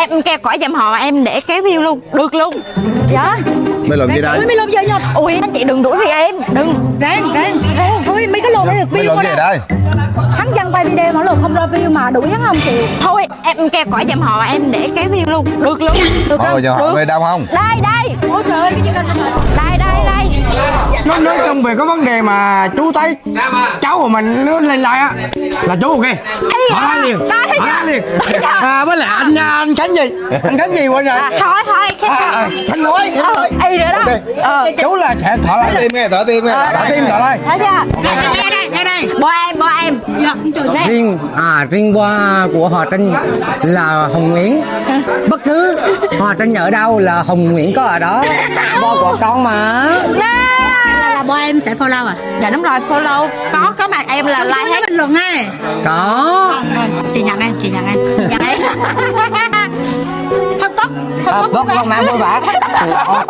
em kêu khỏi dùm họ, em để kéo view luôn. Được luôn. Dạ. Mày làm gì đây? Mày làm gì vậy? Ui anh chị đừng đuổi vì em. Đừng. Ráng. Thôi mấy cái lồn này được Mày view làm gì ở đây? hắn dân quay video mà lồn không ra view mà đuổi hắn không chịu. Thôi em kêu khỏi dùm họ, em để kéo view luôn. Được luôn. Được Thôi không? giờ họ về đâu không? Đây. Ôi trời ơi, cái gì Đây. Nó nói chung về cái vấn đề mà chú thấy cháu của mình nó lên lại á là chú ok hỏi lại liền với lại anh Khánh gì quên rồi Thôi Khánh nói y rồi đó. chú là sẽ thở lại Tim nghe, thở tim nghe. thở tim thở lại Thấy chưa? nghe đây. Bo em. riêng qua của họ Trinh là Hồng Nguyễn, bất cứ họ Trinh ở đâu là Hồng Nguyễn có ở đó. Bo của con mà Là bo em sẽ follow à? Dạ đúng rồi, follow. Có mặt em là like hết. bình luận ha. có Rồi, chị nhận em. Dạ đấy. Thật tốt. tốt con mang vui vẻ ok.